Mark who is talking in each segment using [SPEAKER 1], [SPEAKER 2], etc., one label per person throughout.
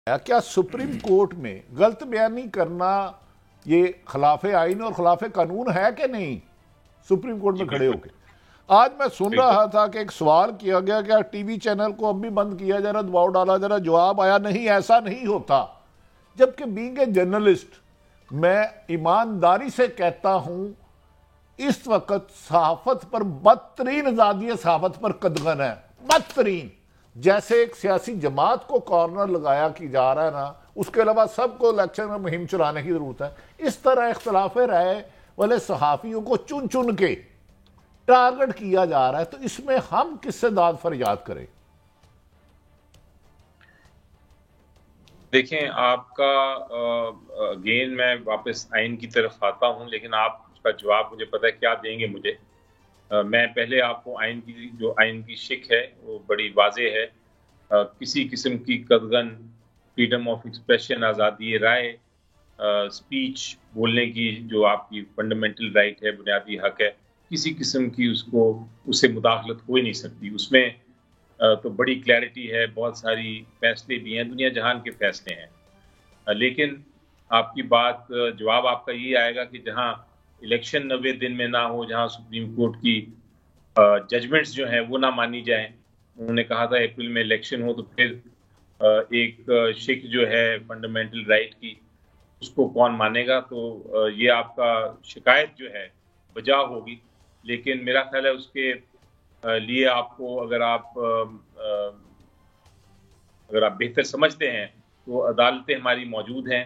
[SPEAKER 1] کیا supreme court میں غلط بیانی کرنا یہ خلاف آئین اور خلاف قانون ہے کہ نہیں؟ سپریم کورٹ میں کھڑے ہو کے آج میں سن رہا تھا کہ ایک سوال کیا گیا کہ ٹی وی چینل کو اب بھی بند کیا جا رہا، دباؤ ڈالا جا رہا، جواب آیا نہیں، ایسا نہیں ہوتا۔ جبکہ بینگ اے جرنلسٹ میں ایمانداری سے کہتا ہوں اس وقت صحافت پر بدترین آزادی صحافت پر قدغن ہے، بدترین۔ جیسے ایک سیاسی جماعت کو کارنر لگایا کی جا رہا ہے نا، اس کے علاوہ سب کو الیکشن میں مہم چلانے کی ضرورت ہے، اس طرح اختلاف رائے والے صحافیوں کو چن چن کے ٹارگٹ کیا جا رہا ہے، تو اس میں ہم کس سے داد فریاد کریں؟
[SPEAKER 2] دیکھیں، آپ کا اگین میں واپس آئین کی طرف آتا ہوں، لیکن آپ اس کا جواب مجھے پتہ ہے کیا دیں گے مجھے۔ میں پہلے آپ کو آئین کی شک ہے وہ بڑی واضح ہے۔ کسی قسم کی قدغن فریڈم آف ایکسپریشن، آزادی رائے، سپیچ بولنے کی جو آپ کی فنڈامنٹل رائٹ ہے، بنیادی حق ہے، کسی قسم کی اس سے مداخلت ہو ہی نہیں سکتی۔ اس میں تو بڑی کلیئرٹی ہے، بہت ساری فیصلے بھی ہیں، دنیا جہان کے فیصلے ہیں۔ لیکن آپ کی بات، جواب آپ کا یہ آئے گا کہ جہاں الیکشن 90 دن میں نہ ہو، جہاں سپریم کورٹ کی ججمنٹس جو ہیں وہ نہ مانی جائیں۔ انہوں نے کہا تھا اپریل میں الیکشن ہو، تو پھر ایک شک جو ہے فنڈامنٹل رائٹ کی، اس کو کون مانے گا؟ تو یہ آپ کا شکایت جو ہے بجا ہوگی، لیکن میرا خیال ہے اس کے لیے آپ کو اگر آپ بہتر سمجھتے ہیں تو عدالتیں ہماری موجود ہیں،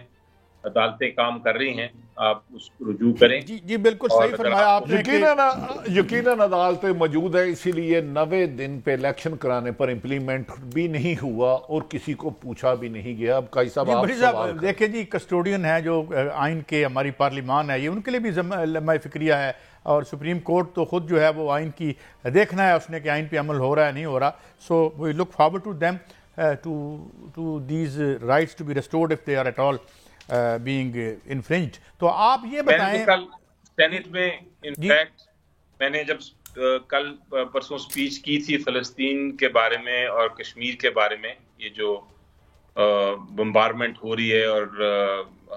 [SPEAKER 2] عدالتیں کام کر رہی ہیں، آپ اس کو رجوع کریں۔
[SPEAKER 1] جی بالکل صحیح فرمایا آپ نے۔ یقیناً عدالتیں موجود ہیں، اسی لیے 90 دن پہ الیکشن کرانے پر امپلیمنٹ بھی نہیں ہوا اور کسی کو پوچھا بھی نہیں گیا۔ اب کائی صاحب آپ سوال کریں۔
[SPEAKER 3] دیکھیں جی، کسٹوڈین ہے جو آئین کے، ہماری پارلیمان ہے، یہ ان کے لیے بھی لمحہ فکریہ ہے، اور سپریم کورٹ تو خود جو ہے وہ آئین کی دیکھنا ہے اس نے کہ آئین پہ عمل ہو رہا ہے نہیں ہو رہا۔ So we look forward to them to these rights to be restored if they are at all being infringed۔ تو آپ یہ بتائیں،
[SPEAKER 2] کل سینٹ میں انفیکٹ میں نے جب کل پرسوں سپیچ کی تھی فلسطین کے بارے میں اور کشمیر کے بارے میں، یہ جو بمبارمنٹ ہو رہی ہے اور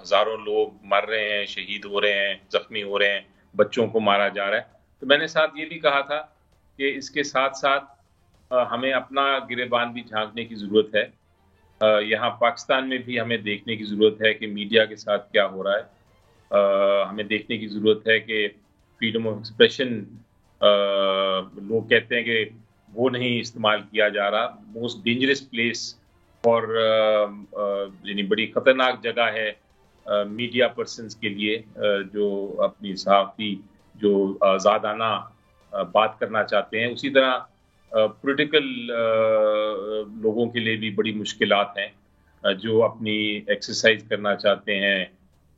[SPEAKER 2] ہزاروں لوگ مر رہے ہیں، شہید ہو رہے ہیں، زخمی ہو رہے ہیں، بچوں کو مارا جا رہا ہے، تو میں نے ساتھ یہ بھی کہا تھا کہ اس کے ساتھ ساتھ ہمیں اپنا گریبان بھی جھانکنے کی ضرورت ہے۔ یہاں پاکستان میں بھی ہمیں دیکھنے کی ضرورت ہے کہ میڈیا کے ساتھ کیا ہو رہا ہے۔ ہمیں دیکھنے کی ضرورت ہے کہ فریڈم آف ایکسپریشن لوگ کہتے ہیں کہ وہ نہیں استعمال کیا جا رہا۔ موسٹ ڈینجرس پلیس اور یعنی بڑی خطرناک جگہ ہے میڈیا پرسنز کے لیے، جو اپنی صحافی جو آزادانہ بات کرنا چاہتے ہیں۔ اسی طرح پولیٹیکل لوگوں کے لیے بھی بڑی مشکلات ہیں جو اپنی ایکسرسائز کرنا چاہتے ہیں،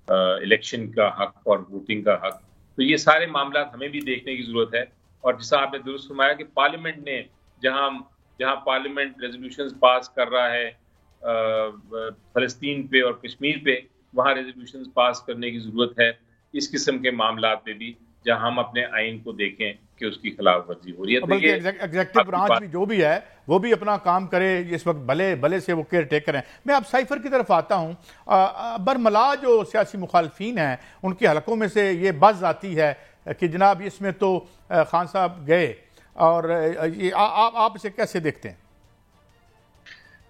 [SPEAKER 2] الیکشن کا حق اور ووٹنگ کا حق۔ تو یہ سارے معاملات ہمیں بھی دیکھنے کی ضرورت ہے، اور جیسا آپ نے درست فرمایا کہ پارلیمنٹ نے جہاں پارلیمنٹ ریزولوشنز پاس کر رہا ہے فلسطین پہ اور کشمیر پہ، وہاں ریزولوشنز پاس کرنے کی ضرورت ہے اس قسم کے معاملات میں بھی، جہاں ہم اپنے آئین کو دیکھیں کہ اس کی خلاف ورزی ہو رہی ہے۔
[SPEAKER 3] بلکہ ایگزیکٹو برانچ بھی جو بھی ہے وہ بھی اپنا کام کرے، اس وقت بھلے سے وہ کیئر ٹیکر ہیں۔ میں اب سائفر کی طرف آتا ہوں۔ برملا جو سیاسی مخالفین ہیں ان کے حلقوں میں سے یہ بز آتی ہے کہ جناب اس میں تو خان صاحب گئے، اور آپ اسے کیسے دیکھتے ہیں؟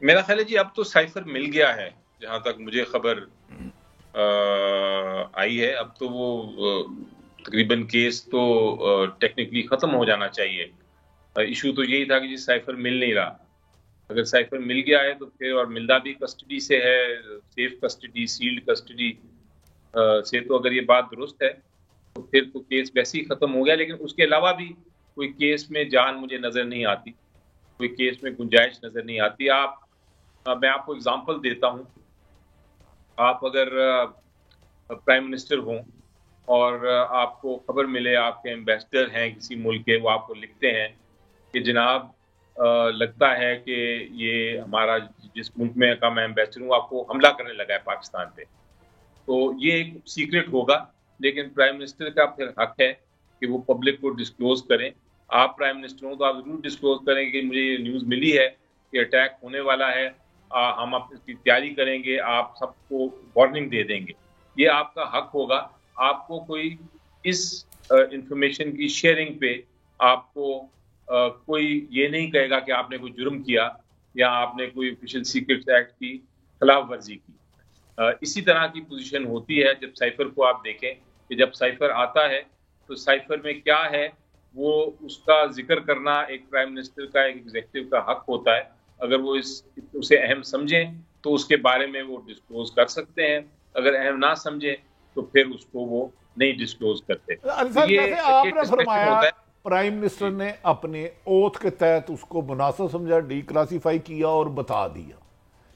[SPEAKER 2] میرا خیال ہے جی اب تو سائفر مل گیا ہے، جہاں تک مجھے خبر آئی ہے۔ اب تو وہ تقریباً کیس تو ٹیکنیکلی ختم ہو جانا چاہیے۔ ایشو تو یہی تھا کہ جی سائفر مل نہیں رہا۔ اگر سائفر مل گیا ہے تو پھر، اور ملنا بھی کسٹڈی سے ہے، سیف کسٹڈی، سیلڈ کسٹڈی سے، تو اگر یہ بات درست ہے تو پھر تو کیس ویسے ہی ختم ہو گیا۔ لیکن اس کے علاوہ بھی کوئی کیس میں جان مجھے نظر نہیں آتی، کوئی کیس میں گنجائش نظر نہیں آتی۔ میں آپ کو اگزامپل دیتا ہوں۔ آپ اگر پرائم منسٹر ہوں اور آپ کو خبر ملے آپ کے ایمبیسڈر ہیں کسی ملک کے، وہ آپ کو لکھتے ہیں کہ جناب لگتا ہے کہ یہ ہمارا جس ملک میں کا میں ایمبیسڈر ہوں آپ کو حملہ کرنے لگا ہے پاکستان پہ، تو یہ ایک سیکرٹ ہوگا، لیکن پرائم منسٹر کا پھر حق ہے کہ وہ پبلک کو ڈسکلوز کریں۔ آپ پرائم منسٹر ہوں تو آپ ضرور ڈسکلوز کریں کہ مجھے یہ نیوز ملی ہے کہ اٹیک ہونے والا ہے، ہم اپنی تیاری کریں گے, آپ سب کو وارننگ دے دیں گے. یہ آپ کا حق ہوگا. آپ کو کوئی اس انفارمیشن کی شیئرنگ پہ آپ کو کوئی یہ نہیں کہے گا کہ آپ نے کوئی جرم کیا یا آپ نے کوئی آفیشیل سیکرٹس ایکٹ کی خلاف ورزی کی. اسی طرح کی پوزیشن ہوتی ہے جب سائفر کو آپ دیکھیں کہ جب سائفر آتا ہے تو سائفر میں کیا ہے وہ اس کا ذکر کرنا ایک پرائم منسٹر کا, ایک ایگزیکٹو کا حق ہوتا ہے. اگر وہ اسے اہم سمجھیں تو اس کے بارے میں وہ ڈسکلوز کر سکتے ہیں, اگر اہم نہ سمجھیں تو پھر اس کو وہ نہیں ڈسکلوز کرتے.
[SPEAKER 1] جیسے آپ نے فرمایا پرائم منسٹر نے اپنے اوتھ کے تحت اس کو مناسب سمجھا, ڈی کلاسیفائی کیا اور بتا دیا,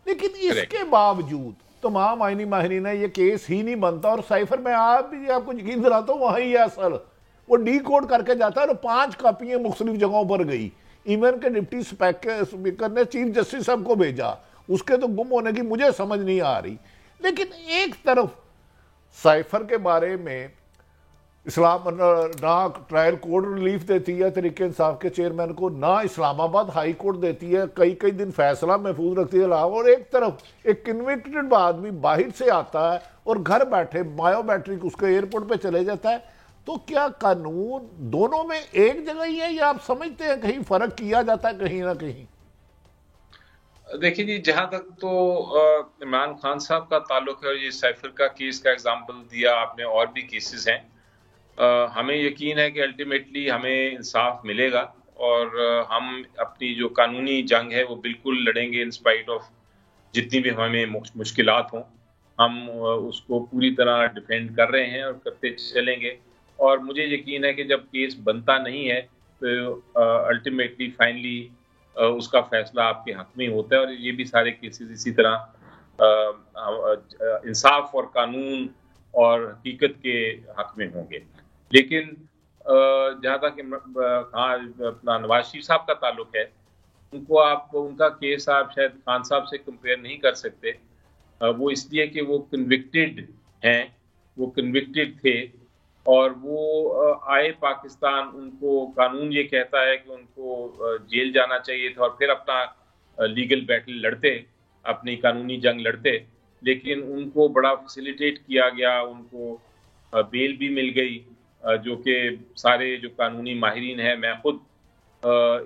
[SPEAKER 1] لیکن اس کے باوجود تمام آئینی ماہرین یہ کیس ہی نہیں بنتا. اور سائفر میں آپ کو یقین دلاتا ہوں وہاں ہی ہے اصل, وہ ڈی کوڈ کر کے جاتا ہے اور 5 کاپیاں مختلف جگہوں پر گئی. ایون کہ ڈپٹی اسپیکر نے چیف جسٹس صاحب کو بھیجا, اس کے تو گم ہونے کی مجھے سمجھ نہیں آ رہی. لیکن ایک طرف سائفر کے بارے میں اسلام نہ ٹرائل کورٹ ریلیف دیتی ہے تحریک انصاف کے چیئرمین کو, نہ اسلام آباد ہائی کورٹ دیتی ہے, کئی دن فیصلہ محفوظ رکھتی ہے. اور ایک طرف ایک کنوکٹڈ آدمی باہر سے آتا ہے اور گھر بیٹھے بایو میٹرک اس کے ایئرپورٹ پہ چلے جاتا ہے. تو کیا قانون دونوں میں ایک جگہ ہی ہے یا آپ سمجھتے ہیں کہیں فرق کیا جاتا ہے کہیں نہ کہیں؟
[SPEAKER 2] دیکھیں جی, جہاں تک تو عمران خان صاحب کا تعلق ہے, یہ سائفر کا کیس کا ایگزامپل دیا آپ نے, اور بھی کیسز ہیں. ہمیں یقین ہے کہ الٹیمیٹلی ہمیں انصاف ملے گا اور ہم اپنی جو قانونی جنگ ہے وہ بالکل لڑیں گے, انسپائٹ آف جتنی بھی ہمیں مشکلات ہوں. ہم اس کو پوری طرح ڈیفینڈ کر رہے ہیں اور کرتے چلیں گے. اور مجھے یقین ہے کہ جب کیس بنتا نہیں ہے تو الٹیمیٹلی فائنلی اس کا فیصلہ آپ کے حق میں ہوتا ہے. اور یہ بھی سارے کیسز اسی طرح انصاف اور قانون اور حقیقت کے حق میں ہوں گے. لیکن جہاں تک اپنا نواز شریف صاحب کا تعلق ہے, ان کو آپ ان کا کیس آپ شاید خان صاحب سے کمپیئر نہیں کر سکتے. وہ اس لیے کہ وہ کنوکٹڈ ہیں, وہ کنوکٹڈ تھے اور وہ آئے پاکستان, ان کو قانون یہ کہتا ہے کہ ان کو جیل جانا چاہیے تھا اور پھر اپنا لیگل بیٹل لڑتے, اپنی قانونی جنگ لڑتے. لیکن ان کو بڑا فیسیلیٹیٹ کیا گیا, ان کو بیل بھی مل گئی, جو کہ سارے جو قانونی ماہرین ہیں, میں خود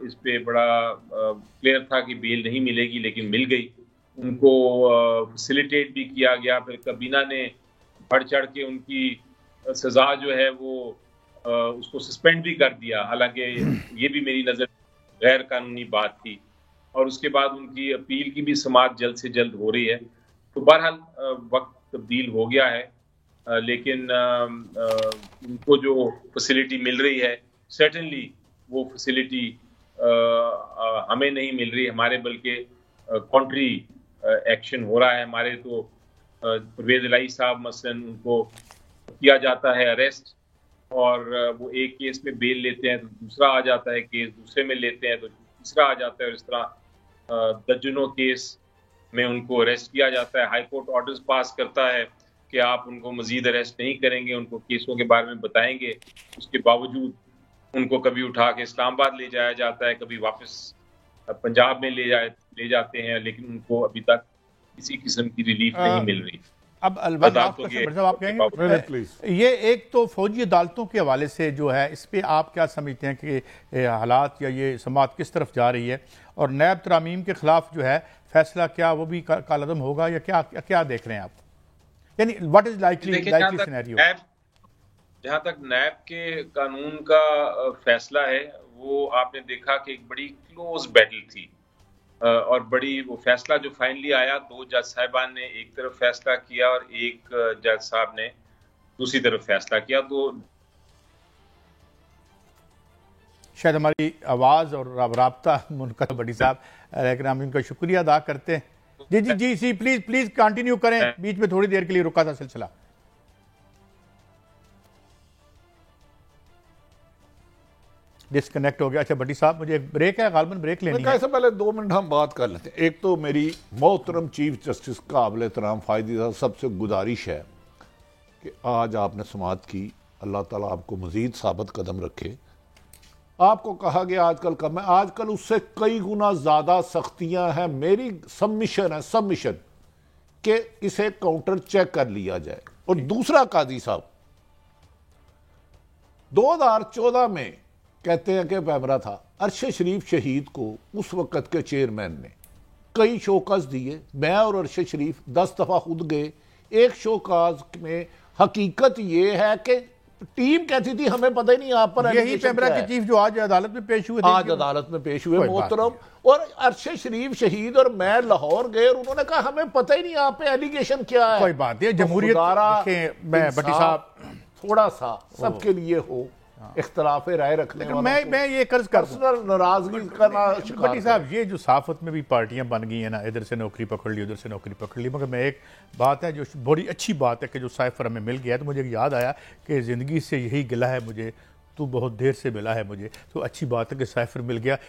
[SPEAKER 2] اس پہ بڑا کلیئر تھا کہ بیل نہیں ملے گی, لیکن مل گئی. ان کو فیسیلیٹیٹ بھی کیا گیا. پھر کابینہ نے بڑھ چڑھ کے ان کی سزا جو ہے وہ اس کو سسپینڈ بھی کر دیا, حالانکہ یہ بھی میری نظر غیر قانونی بات تھی. اور اس کے بعد ان کی اپیل کی بھی سماعت جلد سے جلد ہو رہی ہے. تو بہرحال وقت تبدیل ہو گیا ہے, لیکن ان کو جو فیسلٹی مل رہی ہے سرٹنلی وہ فیسلٹی ہمیں نہیں مل رہی ہمارے, بلکہ کنٹری ایکشن ہو رہا ہے ہمارے. تو پرویز الہی صاحب مثلاً ان کو کیا جاتا ہے اریسٹ, اور وہ ایک کیس میں بیل لیتے ہیں تو دوسرا آ جاتا ہے کیس, دوسرے میں لیتے ہیں تو تیسرا آ جاتا ہے, اور اس طرح درجنوں کیس میں ان کو اریسٹ کیا جاتا ہے. ہائی کورٹ آرڈرز پاس کرتا ہے کہ آپ ان کو مزید اریسٹ نہیں کریں گے, ان کو کیسوں کے بارے میں بتائیں گے. اس کے باوجود ان کو کبھی اٹھا کے اسلام آباد لے جایا جاتا ہے, کبھی واپس پنجاب میں لے جاتے ہیں, لیکن ان کو ابھی تک کسی قسم کی ریلیف نہیں مل رہی.
[SPEAKER 3] اب آپ کہیں گے یہ ایک تو فوجی عدالتوں کے حوالے سے جو ہے, اس پہ آپ کیا سمجھتے ہیں کہ حالات یا یہ سماعت کس طرف جا رہی ہے, اور نیب ترامیم کے خلاف جو ہے فیصلہ کیا وہ بھی کالعدم ہوگا یا کیا دیکھ رہے ہیں آپ, یعنی واٹ از لائکلی سینیریو؟
[SPEAKER 2] جہاں تک نیب کے قانون کا فیصلہ ہے, وہ آپ نے دیکھا کہ ایک بڑی کلوز بیٹل تھی, اور بڑی وہ فیصلہ جو فائنلی آیا, 2 جج صاحبان نے ایک طرف فیصلہ کیا اور ایک جج صاحب نے دوسری طرف فیصلہ کیا. تو
[SPEAKER 3] شاید ہماری آواز اور رابطہ منقطع بڑی صاحب, لیکن ہم ان کا شکریہ ادا کرتے ہیں. جی پلیز کنٹینیو کریں, بیچ میں تھوڑی دیر کے لیے رکا تھا سلسلہ. ڈسکنیکٹ ہو گیا. اچھا بھٹی صاحب, مجھے ایک بریک ہے, غالباً بریک لینی ہے.
[SPEAKER 1] اس سے پہلے 2 منٹ ہم بات کر لیتے ہیں. ایک تو میری محترم چیف جسٹس قابل احترام فائدی صاحب سب سے گزارش ہے کہ آج آپ نے سماعت کی, اللہ تعالیٰ آپ کو مزید ثابت قدم رکھے. آپ کو کہا گیا آج کل کم ہے، آج کل اس سے کئی گنا زیادہ سختیاں ہیں. میری سبمیشن کہ اسے کاؤنٹر چیک کر لیا جائے. اور دوسرا قاضی صاحب 2014 میں کہتے ہیں کہ پیمرا تھا، ارشد شریف شہید کو اس وقت کے چیئرمین نے کئی شوکاز دیے. میں اور ارشد شریف 10 دفعہ خود گئے. ایک شوکاز میں حقیقت یہ ہے کہ ٹیم کہتی تھی ہمیں پتہ ہی نہیں آپ پر
[SPEAKER 3] یہی پیمرا کے چیف جو آج عدالت میں پیش ہوئے تھے،
[SPEAKER 1] آج عدالت میں پیش ہوئے محترم. اور ارشد شریف شہید اور میں لاہور گئے اور انہوں نے کہا ہمیں پتہ ہی نہیں آپ پہ ایلیگیشن کیا ہے.
[SPEAKER 3] کوئی بات نہیں. جمہوریت دیکھیں میں بٹی صاحب
[SPEAKER 1] تھوڑا سا سب کے لیے ہو اختلاف رائے رکھنے والا.
[SPEAKER 3] میں یہ قرض کر
[SPEAKER 1] پرسنل ناراضگی کرنا
[SPEAKER 3] بٹی صاحب، یہ جو صحافت میں بھی پارٹیاں بن گئی ہیں نا، ادھر سے نوکری پکڑ لی ادھر سے نوکری پکڑ لی، مگر میں ایک بات ہے جو بڑی اچھی بات ہے کہ جو سائفر ہمیں مل گیا ہے، تو مجھے یاد آیا کہ زندگی سے یہی گلہ ہے مجھے، تو بہت دیر سے ملا ہے مجھے. تو اچھی بات ہے کہ سائفر مل گیا.